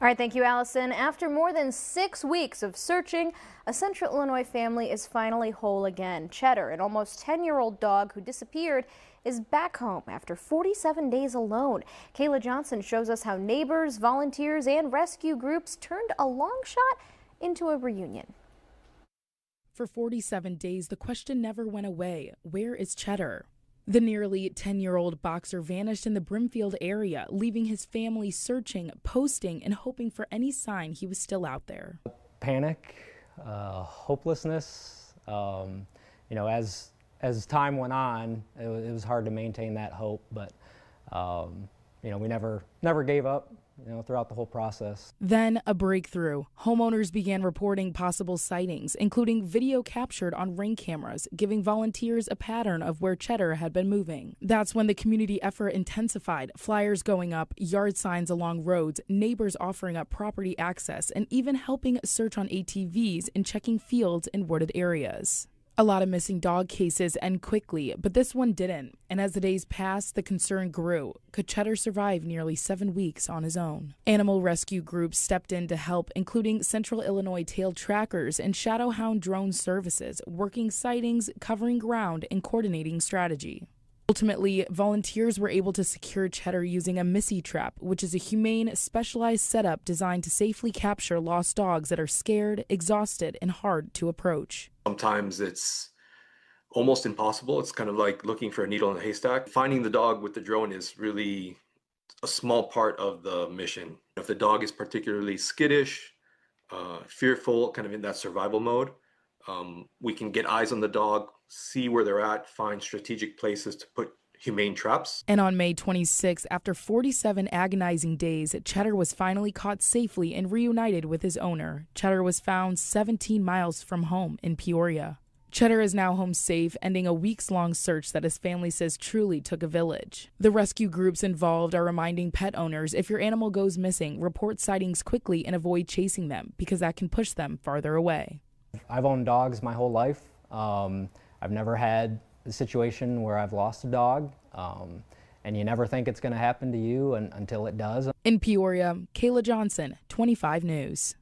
All right, thank you, Allison. After more than 6 weeks of searching, a Central Illinois family is finally whole again. Cheddar, an almost 10-year-old dog who disappeared, is back home after 47 days alone. Kayla Johnson shows us how neighbors, volunteers, and rescue groups turned a long shot into a reunion. For 47 days, the question never went away. Where is Cheddar? The nearly 10-year-old boxer vanished in the Brimfield area, leaving his family searching, posting, and hoping for any sign he was still out there. Panic, hopelessness. As time went on, it was hard to maintain that hope, but we never gave up. Throughout the whole process. Then a breakthrough. Homeowners began reporting possible sightings, including video captured on Ring cameras, giving volunteers a pattern of where Cheddar had been moving. That's when the community effort intensified, flyers going up, yard signs along roads, neighbors offering up property access, and even helping search on ATVs and checking fields in wooded areas. A lot of missing dog cases end quickly, but this one didn't. And as the days passed, the concern grew. Could Cheddar survive nearly 7 weeks on his own? Animal rescue groups stepped in to help, including Central Illinois Tail Trackers and Shadowhound Drone Services, working sightings, covering ground, and coordinating strategy. Ultimately, volunteers were able to secure Cheddar using a Missy trap, which is a humane, specialized setup designed to safely capture lost dogs that are scared, exhausted, and hard to approach. Sometimes it's almost impossible. It's kind of like looking for a needle in a haystack. Finding the dog with the drone is really a small part of the mission. If the dog is particularly skittish, fearful, kind of in that survival mode, we can get eyes on the dog, see where they're at, find strategic places to put humane traps. And on May 26, after 47 agonizing days, Cheddar was finally caught safely and reunited with his owner. Cheddar was found 17 miles from home in Peoria. Cheddar is now home safe, ending a weeks-long search that his family says truly took a village. The rescue groups involved are reminding pet owners if your animal goes missing, report sightings quickly and avoid chasing them, because that can push them farther away. I've owned dogs my whole life. I've never had a situation where I've lost a dog, and you never think it's going to happen to you until it does. In Peoria, Kayla Johnson, 25 News.